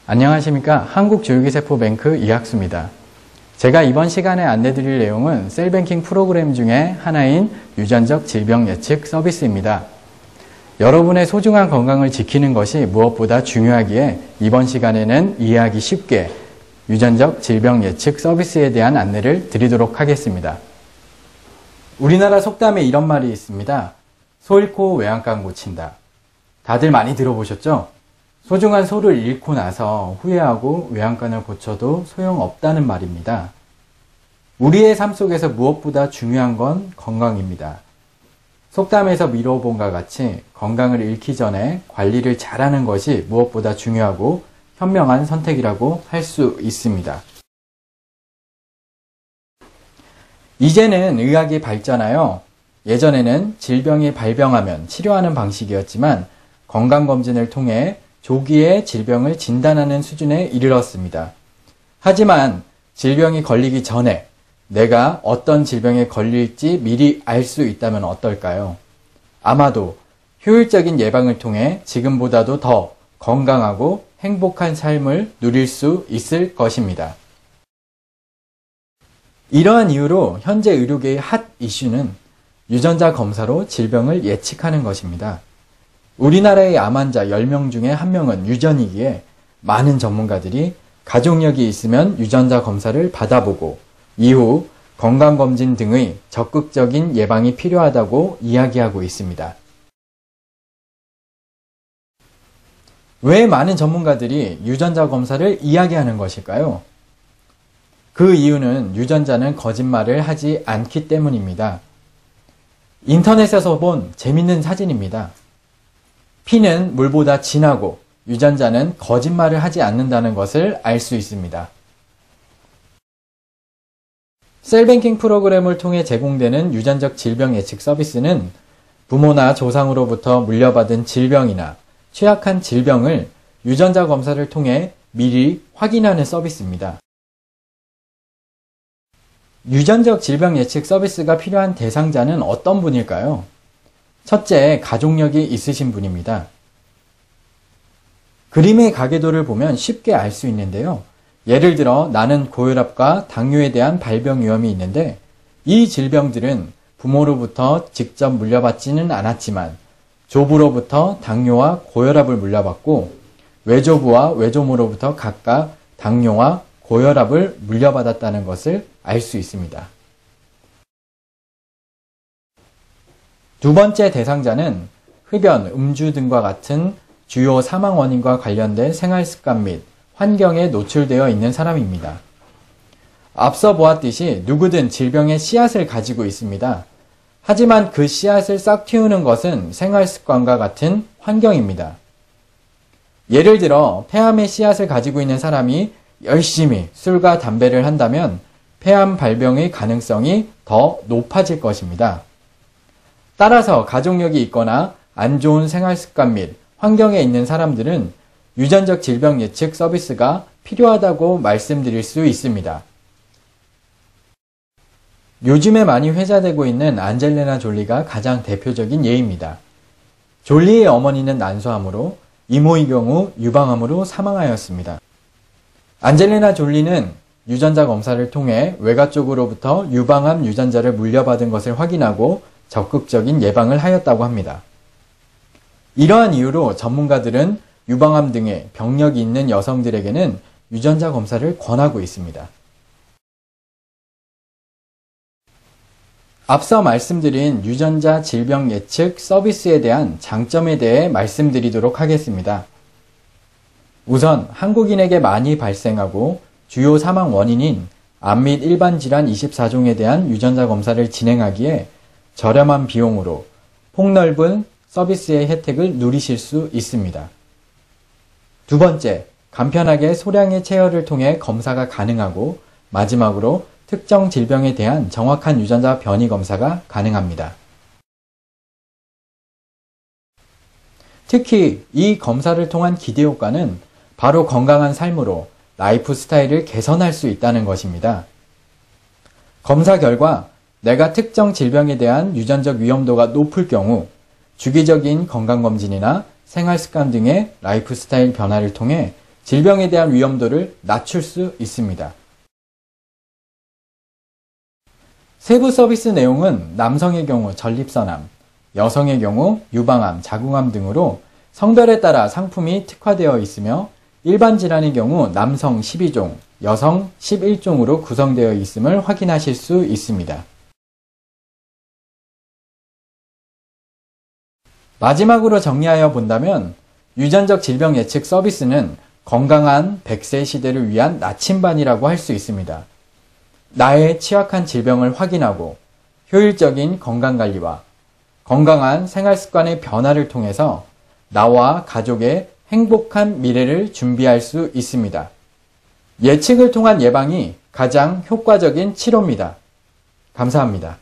안녕하십니까. 한국줄기세포뱅크 이학수입니다. 제가 이번 시간에 안내드릴 내용은 셀뱅킹 프로그램 중에 하나인 유전적 질병 예측 서비스입니다. 여러분의 소중한 건강을 지키는 것이 무엇보다 중요하기에 이번 시간에는 이해하기 쉽게 유전적 질병 예측 서비스에 대한 안내를 드리도록 하겠습니다. 우리나라 속담에 이런 말이 있습니다. 소 잃고 외양간 고친다. 다들 많이 들어보셨죠? 소중한 소를 잃고 나서 후회하고 외양간을 고쳐도 소용없다는 말입니다. 우리의 삶 속에서 무엇보다 중요한 건 건강입니다. 속담에서 미뤄본 것 같이 건강을 잃기 전에 관리를 잘하는 것이 무엇보다 중요하고 현명한 선택이라고 할 수 있습니다. 이제는 의학이 발전하여 예전에는 질병이 발병하면 치료하는 방식이었지만 건강검진을 통해 조기에 질병을 진단하는 수준에 이르렀습니다. 하지만 질병이 걸리기 전에 내가 어떤 질병에 걸릴지 미리 알 수 있다면 어떨까요? 아마도 효율적인 예방을 통해 지금보다도 더 건강하고 행복한 삶을 누릴 수 있을 것입니다. 이러한 이유로 현재 의료계의 핫 이슈는 유전자 검사로 질병을 예측하는 것입니다. 우리나라의 암 환자 10명 중에 1명은 유전이기에 많은 전문가들이 가족력이 있으면 유전자 검사를 받아보고 이후 건강검진 등의 적극적인 예방이 필요하다고 이야기하고 있습니다. 왜 많은 전문가들이 유전자 검사를 이야기하는 것일까요? 그 이유는 유전자는 거짓말을 하지 않기 때문입니다. 인터넷에서 본 재밌는 사진입니다. 피는 물보다 진하고 유전자는 거짓말을 하지 않는다는 것을 알 수 있습니다. 셀뱅킹 프로그램을 통해 제공되는 유전적 질병 예측 서비스는 부모나 조상으로부터 물려받은 질병이나 취약한 질병을 유전자 검사를 통해 미리 확인하는 서비스입니다. 유전적 질병 예측 서비스가 필요한 대상자는 어떤 분일까요? 첫째, 가족력이 있으신 분입니다. 그림의 가계도를 보면 쉽게 알 수 있는데요. 예를 들어 나는 고혈압과 당뇨에 대한 발병 위험이 있는데 이 질병들은 부모로부터 직접 물려받지는 않았지만 조부로부터 당뇨와 고혈압을 물려받고 외조부와 외조모로부터 각각 당뇨와 고혈압을 물려받았다는 것을 알 수 있습니다. 두 번째 대상자는 흡연, 음주 등과 같은 주요 사망 원인과 관련된 생활습관 및 환경에 노출되어 있는 사람입니다. 앞서 보았듯이 누구든 질병의 씨앗을 가지고 있습니다. 하지만 그 씨앗을 싹 틔우는 것은 생활습관과 같은 환경입니다. 예를 들어 폐암의 씨앗을 가지고 있는 사람이 열심히 술과 담배를 한다면 폐암 발병의 가능성이 더 높아질 것입니다. 따라서 가족력이 있거나 안 좋은 생활습관 및 환경에 있는 사람들은 유전적 질병 예측 서비스가 필요하다고 말씀드릴 수 있습니다. 요즘에 많이 회자되고 있는 안젤리나 졸리가 가장 대표적인 예입니다. 졸리의 어머니는 난소암으로, 이모의 경우 유방암으로 사망하였습니다. 안젤리나 졸리는 유전자 검사를 통해 외가 쪽으로부터 유방암 유전자를 물려받은 것을 확인하고 적극적인 예방을 하였다고 합니다. 이러한 이유로 전문가들은 유방암 등의 병력이 있는 여성들에게는 유전자 검사를 권하고 있습니다. 앞서 말씀드린 유전자 질병 예측 서비스에 대한 장점에 대해 말씀드리도록 하겠습니다. 우선 한국인에게 많이 발생하고 주요 사망 원인인 암 및 일반 질환 24종에 대한 유전자 검사를 진행하기에 저렴한 비용으로 폭넓은 서비스의 혜택을 누리실 수 있습니다. 두 번째, 간편하게 소량의 체열을 통해 검사가 가능하고 마지막으로 특정 질병에 대한 정확한 유전자 변이 검사가 가능합니다. 특히 이 검사를 통한 기대 효과는 바로 건강한 삶으로 라이프 스타일을 개선할 수 있다는 것입니다. 검사 결과 내가 특정 질병에 대한 유전적 위험도가 높을 경우 주기적인 건강검진이나 생활습관 등의 라이프 스타일 변화를 통해 질병에 대한 위험도를 낮출 수 있습니다. 세부 서비스 내용은 남성의 경우 전립선암, 여성의 경우 유방암, 자궁암 등으로 성별에 따라 상품이 특화되어 있으며 일반 질환의 경우 남성 12종, 여성 11종으로 구성되어 있음을 확인하실 수 있습니다. 마지막으로 정리하여 본다면 유전적 질병 예측 서비스는 건강한 100세 시대를 위한 나침반이라고 할 수 있습니다. 나의 취약한 질병을 확인하고 효율적인 건강관리와 건강한 생활습관의 변화를 통해서 나와 가족의 행복한 미래를 준비할 수 있습니다. 예측을 통한 예방이 가장 효과적인 치료입니다. 감사합니다.